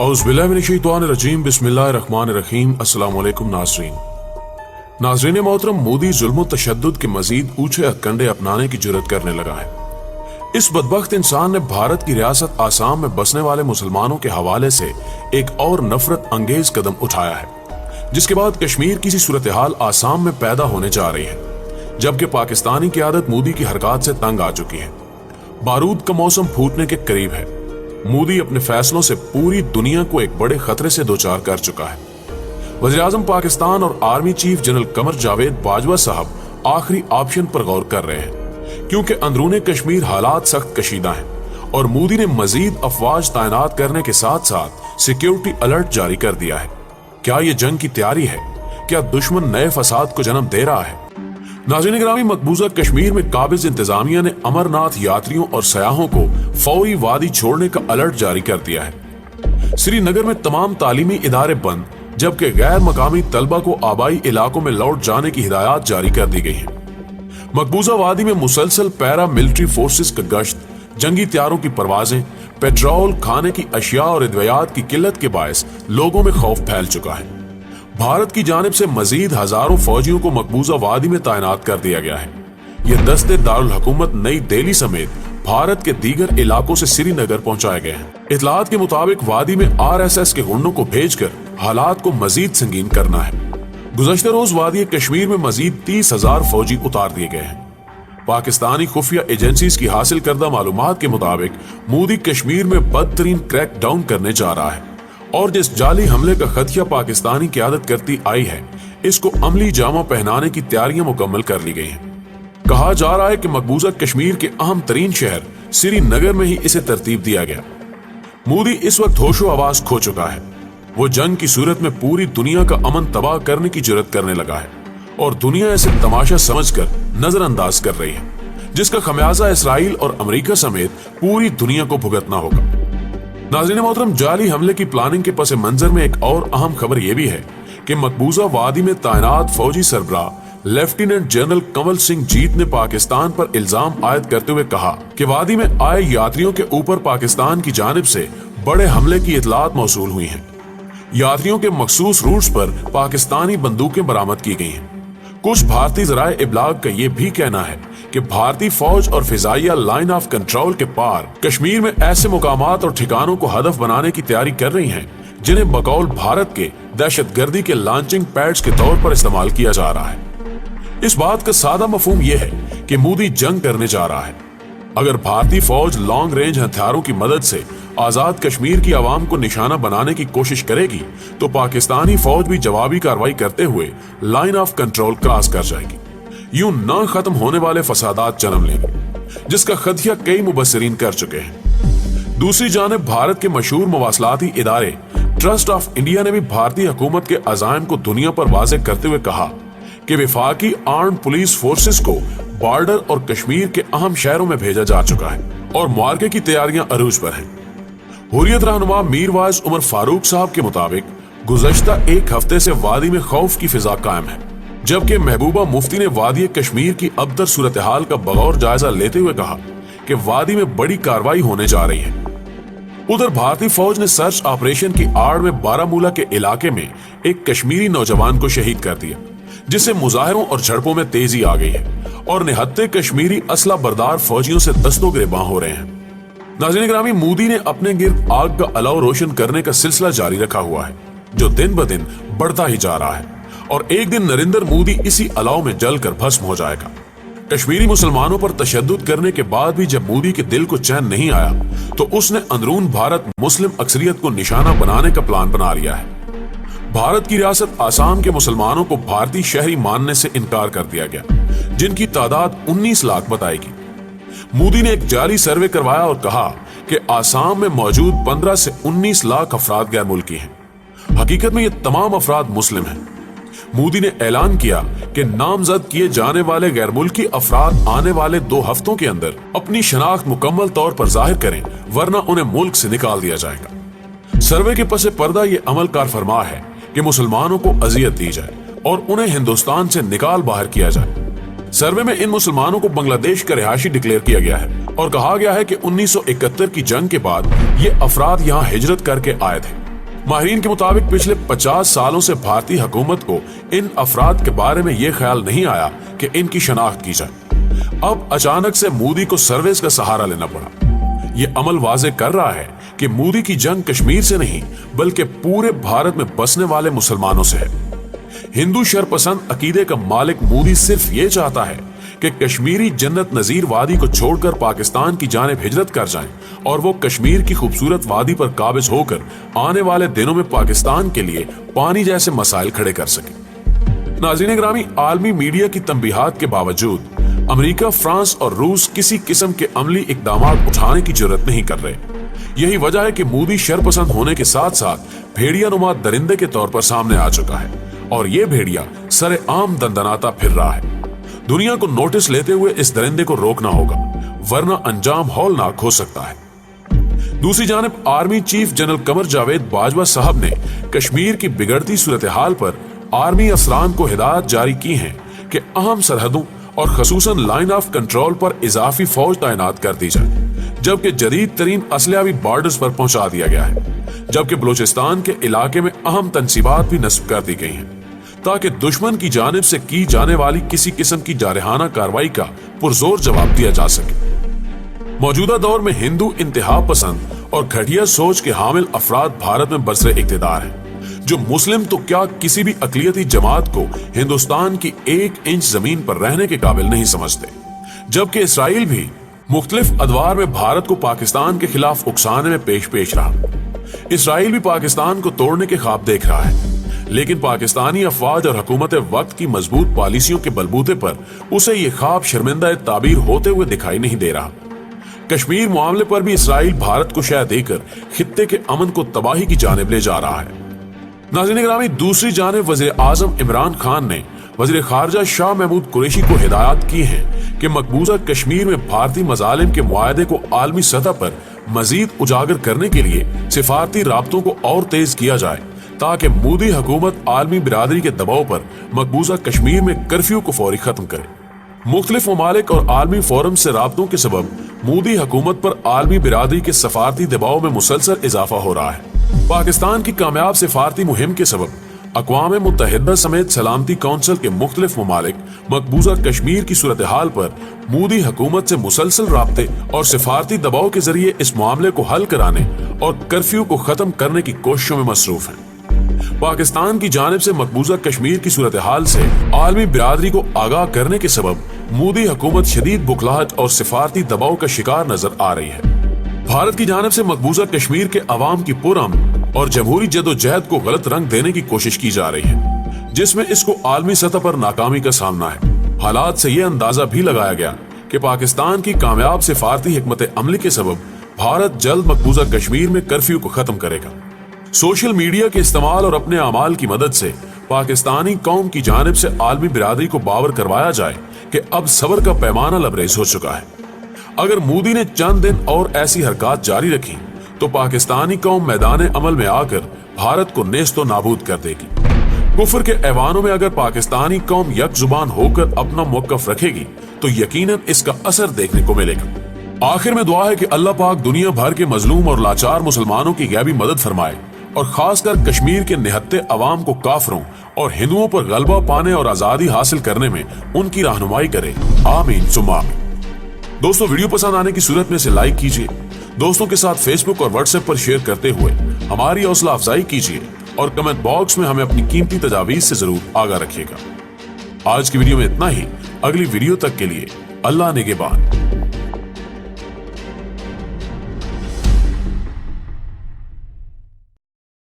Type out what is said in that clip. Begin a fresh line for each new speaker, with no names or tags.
औज़ुबिल्लाहिमिनश्शैतानिर्रजीम बिस्मिल्लाहिर्रहमानिर्रहीम। अस्सलाम वालेकुम नाज़रीन मोहतरम, मोदी जुल्म तशद्दुद के मजीद ऊंचे हथकंडे अपनाने की जुर्रत करने लगा है। इस बदबख्त इंसान ने भारत की रियासत आसाम में बसने वाले मुसलमानों के हवाले से एक और नफरत अंगेज कदम उठाया है, जिसके बाद कश्मीर की सी सूरत हाल आसाम में पैदा होने जा रही है, जबकि पाकिस्तानी क़यादत मोदी की हरकत से तंग आ चुकी है। बारूद का मौसम फूटने के करीब है। मोदी अपने फैसलों से पूरी दुनिया को एक बड़े खतरे से दोचार कर चुका है। वज़ीर-ए-आज़म पाकिस्तान और army chief general Qamar Javed Bajwa साहब आखिरी ऑप्शन पर गौर कर रहे हैं, क्योंकि अंदरूने कश्मीर हालात सख्त कशीदा हैं और मोदी ने मजीद अफवाज तैनात करने के साथ साथ सिक्योरिटी अलर्ट जारी कर दिया है। क्या ये जंग की तैयारी है? क्या दुश्मन नए फसाद को जन्म दे रहा है? नाज़रीन गिरामी, मकबूजा कश्मीर में काबिज इंतजामिया ने अमरनाथ यात्रियों और सयाहों को फौरी वादी छोड़ने का अलर्ट जारी कर दिया है। श्रीनगर में तमाम तालीमी इदारे बंद, जबकि गैर मकामी तलबा को आबाई इलाकों में लौट जाने की हिदायत जारी कर दी गई है। मकबूजा वादी में मुसलसल पैरा मिलिट्री फोर्सेस का गश्त, जंगी तैयारों की परवाजें, पेट्रोल, खाने की अशिया और अद्वियात की किल्लत के बायस लोगों में खौफ फैल चुका है। भारत की जानिब से मजीद हजारों फौजियों को मकबूजा वादी में तैनात कर दिया गया है। ये दस्ते दारुल हुकूमत नई दिल्ली समेत भारत के दीगर इलाकों से श्रीनगर पहुंचाए गए हैं। इतलात के मुताबिक वादी में RSS के गुंडों को भेजकर हालात को मजीद संगीन करना है। गुज़श्ता रोज वादी कश्मीर में मजीद 30,000 फौजी उतार दिए गए हैं। पाकिस्तानी खुफिया एजेंसीज की हासिल करदा मालूमात के मुताबिक मोदी कश्मीर में बदतरीन क्रैक डाउन करने जा रहा है और जिस जाली हमले का खदशा पाकिस्तानी क़यादत करती आई है, इसको अमली जामा पहनाने की तैयारियां मुकम्मल कर ली गई हैं। कहा जा रहा है कि मकबूजा कश्मीर के अहम तरीन शहर श्रीनगर में ही इसे तरतीब दिया गया। मोदी इस वक्त होशो आवाज खो चुका है। वो जंग की सूरत में पूरी दुनिया का अमन तबाह करने की जुर्रत करने लगा है और दुनिया इसे तमाशा समझकर नजरअंदाज कर रही है, जिसका खमियाजा इसराइल और अमेरिका समेत पूरी दुनिया को भुगतना होगा। नाज़रीन मोहतरम, जाली हमले की प्लानिंग के पस मंजर में एक और अहम खबर यह भी है कि मकबूजा वादी में तैनात फौजी सरबराह लेफ्टिनेंट जनरल कंवल सिंह जीत ने पाकिस्तान पर इल्जाम आयद करते हुए कहा कि वादी में आए यात्रियों के ऊपर पाकिस्तान की जानिब से बड़े हमले की इतलात मौसूल हुई हैं। यात्रियों के मखसूस रूट्स पर पाकिस्तानी बंदूकें बरामद की गई हैं। कुछ भारतीय ज़राए इब्लाग का यह भी कहना है कि भारतीय फौज और फिजाइया लाइन ऑफ कंट्रोल के पार कश्मीर में ऐसे मुकामात और ठिकानों को हदफ बनाने की तैयारी कर रही हैं, जिन्हें बकौल भारत के दहशतगर्दी के लॉन्चिंग पैड्स के तौर पर इस्तेमाल किया जा रहा है। इस बात का सादा मफहूम यह है कि मोदी जंग करने जा रहा है। अगर भारतीय फौज लॉन्ग रेंज हथियारों की मदद से आजाद कश्मीर की आवाम को निशाना बनाने की कोशिश करेगी, तो पाकिस्तानी फौज भी जवाबी कार्रवाई करते हुए लाइन ऑफ कंट्रोल क्रॉस कर जाएगी। यूं न खत्म होने वाले फसादात जन्म लेंगे, जिसका खदशा कई मुबस्सिरीन कर चुके हैं। दूसरी जानिब भारत के मशहूर मवासलाती इदारे ट्रस्ट ऑफ इंडिया ने भी भारतीय हुकूमत के अज़ाइम को दुनिया पर वाज़ेह करते हुए कहा कि वफाकी आर्म्ड पुलिस फोर्सेस को बॉर्डर और कश्मीर के अहम शहरों में भेजा जा चुका है और मुआरके की तैयारियां अरूज पर हैं। हुर्रियत रहनुमा मीर वाइज उमर फारूक साहब के मुताबिक गुज़श्ता एक हफ्ते से वादी में खौफ की फिजा कायम है, जबकि महबूबा मुफ्ती ने वादी कश्मीर की अबतर सूरत हाल का बगौर जायजा लेते हुए कहा कि वादी में बड़ी कार्रवाई होने जा रही है। उधर भारतीय फौज ने सर्च ऑपरेशन की आड़ में बारामूला के इलाके में एक कश्मीरी नौजवान को शहीद कर दिया, जिससे मुजाहिरों और झड़पों में तेजी आ गई है और निहत्ते कश्मीरी असला बरदार फौजियों से दस्तों गिरबां हो रहे हैं। नाज़रीन गिरामी, मोदी ने अपने गिर्द आग का अलाव रोशन करने का सिलसिला जारी रखा हुआ है, जो दिन ब दिन बढ़ता ही जा रहा है और एक दिन नरेंद्र मोदी इसी अलाव में जलकर भस्म हो जाएगा। कश्मीरी मुसलमानों पर तशद्दुद करने के बाद भी जब मोदी के दिल को चैन नहीं आया, तो उसने अंदरून भारत मुस्लिम अक्सरियत को निशाना बनाने का प्लान बना लिया है। भारत की रियासत आसाम के मुसलमानों को भारतीय शहरी मानने से इनकार कर दिया गया, जिनकी तादाद 19 लाख बताएगी। मोदी ने एक जाली सर्वे करवाया और कहा कि आसाम में मौजूद 15 से 19 लाख अफराद गैर मुल्की हैं। हकीकत में ये तमाम अफराद मुस्लिम हैं। मोदी ने ऐलान किया कि नामजद किए जाने वाले गैर मुल्की अफराद आने वाले 2 हफ्तों के अंदर अपनी शनाख्त मुकम्मल तौर पर जाहिर करें, वरना उन्हें मुल्क से निकाल दिया जाएगा। सर्वे के पसे पर्दा ये अमल कार फरमा है कि मुसलमानों को अजियत दी जाए और उन्हें हिंदुस्तान से निकाल बाहर किया जाए। सर्वे में इन मुसलमानों को बांग्लादेश का रिहायशी डिक्लेयर किया गया है और कहा गया है कि 1971 की जंग के बाद ये अफराद यहाँ हिजरत करके आए थे ماہرین کے مطابق پچھلے 50 سالوں سے بھارتی حکومت کو ان افراد کے بارے میں یہ خیال نہیں آیا کہ ان کی شناخت کی جائے۔ اب اچانک سے مودی کو سروس کا سہارا لینا پڑا۔ یہ عمل واضح کر رہا ہے کہ مودی کی جنگ کشمیر سے نہیں بلکہ پورے بھارت میں بسنے والے مسلمانوں سے ہے۔ ہندو شرپسند عقیدے کا مالک مودی صرف یہ چاہتا ہے کہ کشمیری جنت نظیر وادی کو چھوڑ کر پاکستان کی جانب ہجرت کر جائیں اور وہ کشمیر کی خوبصورت وادی پر قابض ہو کر آنے والے دنوں میں پاکستان کے لیے پانی جیسے مسائل کھڑے کر سکیں۔ ناظرین گرامی، عالمی میڈیا کی تنبیہات کے باوجود امریکہ، فرانس اور روس کسی قسم کے عملی اقدامات اٹھانے کی جرات نہیں کر رہے۔ یہی وجہ ہے کہ مودی شرپسند ہونے کے ساتھ ساتھ بھیڑیا نما درندے کے طور پر سامنے آ چکا ہے اور یہ بھیڑیا سر عام دندناتا پھر رہا ہے۔ دنیا کو نوٹس لیتے ہوئے اس درندے کو روکنا ہوگا ورنہ انجام ہولناک ہو سکتا ہے۔ دوسری جانب army chief general Qamar Javed Bajwa صاحب نے کشمیر کی بگڑتی صورتحال پر آرمی افسران کو ہدایت جاری کی ہیں کہ اہم سرحدوں اور خصوصاً لائن آف کنٹرول پر اضافی فوج تعینات کر دی جائے، جبکہ جدید ترین اسلحہ بھی بارڈرز پر پہنچا دیا گیا ہے، جبکہ بلوچستان کے علاقے میں اہم تنصیبات بھی نصب کر دی گئی ہیں تاکہ دشمن کی جانب سے کی جانے والی کسی قسم کی جارحانہ کارروائی کا پرزور جواب دیا جا سکے۔ موجودہ دور میں ہندو انتہا پسند اور گھٹیا سوچ کے حامل افراد بھارت میں برسر اقتدار ہیں، جو مسلم تو کیا کسی بھی اقلیتی جماعت کو ہندوستان کی 1 انچ زمین پر رہنے کے قابل نہیں سمجھتے، جبکہ اسرائیل بھی مختلف ادوار میں بھارت کو پاکستان کے خلاف اکسانے میں پیش رہا۔ اسرائیل بھی پاکستان کو توڑنے کے خواب دیکھ رہا ہے، لیکن پاکستانی افواج اور حکومت وقت کی مضبوط پالیسیوں کے بلبوتے پر اسے یہ خواب شرمندہ تعبیر ہوتے ہوئے دکھائی نہیں دے رہا۔ کشمیر معاملے پر بھی اسرائیل بھارت کو شہ دے کر خطے کے امن کو تباہی کی جانب لے جا رہا ہے۔ ناظرین گرامی، دوسری جانب وزیر اعظم عمران خان نے وزیر خارجہ شاہ محمود قریشی کو ہدایات کی ہیں کہ مقبوضہ کشمیر میں بھارتی مظالم کے معاہدے کو عالمی سطح پر مزید اجاگر کرنے کے لیے سفارتی رابطوں کو اور تیز کیا جائے تاکہ مودی حکومت عالمی برادری کے دباؤ پر مقبوضہ کشمیر میں کرفیو کو فوری ختم کرے۔ مختلف ممالک اور عالمی فورم سے رابطوں کے سبب مودی حکومت پر عالمی برادری کے سفارتی دباؤ میں مسلسل اضافہ ہو رہا ہے۔ پاکستان کی کامیاب سفارتی مہم کے سبب اقوام متحدہ سمیت سلامتی کونسل کے مختلف ممالک مقبوضہ کشمیر کی صورتحال پر مودی حکومت سے مسلسل رابطے اور سفارتی دباؤ کے ذریعے اس معاملے کو حل کرانے اور کرفیو کو ختم کرنے کی کوششوں میں مصروف ہیں۔ پاکستان کی جانب سے مقبوضہ کشمیر کی صورتحال سے عالمی برادری کو آگاہ کرنے کے سبب مودی حکومت شدید بکھلاہٹ اور سفارتی دباؤ کا شکار نظر آ رہی ہے۔ بھارت کی جانب سے مقبوضہ کشمیر کے عوام کی پرامن اور جمہوری جدوجہد کو غلط رنگ دینے کی کوشش کی جا رہی ہے، جس میں اس کو عالمی سطح پر ناکامی کا سامنا ہے۔ حالات سے یہ اندازہ بھی لگایا گیا کہ پاکستان کی کامیاب سفارتی حکمت عملی کے سبب بھارت جلد مقبوضہ کشمیر میں کرفیو کو ختم کرے گا۔ سوشل میڈیا کے استعمال اور اپنے اعمال کی مدد سے پاکستانی قوم کی جانب سے عالمی برادری کو باور کروایا جائے کہ اب صبر کا پیمانہ لبریز ہو چکا ہے۔ اگر مودی نے چند دن اور ایسی حرکات جاری رکھی تو پاکستانی قوم میدان عمل میں آ کر بھارت کو نیست و نابود کر دے گی۔ کفر کے ایوانوں میں اگر پاکستانی قوم یک زبان ہو کر اپنا موقف رکھے گی تو یقیناً اس کا اثر دیکھنے کو ملے گا۔ آخر میں دعا ہے کہ اللہ پاک دنیا بھر کے مظلوم اور لاچار مسلمانوں کی غیبی مدد فرمائے اور خاص کر کشمیر کے نہتے عوام کو کافروں اور ہندوؤں پر غلبہ پانے اور آزادی حاصل کرنے میں ان کی رہنمائی کرے۔ آمین ثم آمین۔ دوستو، ویڈیو پسند آنے کی صورت میں اسے لائک کیجیے، دوستوں کے ساتھ فیس بک اور واٹس ایپ پر شیئر کرتے ہوئے ہماری حوصلہ افزائی کیجیے اور کمنٹ باکس میں ہمیں اپنی قیمتی تجاویز سے ضرور آگاہ رکھیے گا۔ آج کی ویڈیو میں اتنا ہی، اگلی ویڈیو تک کے لیے اللہ نگہبان۔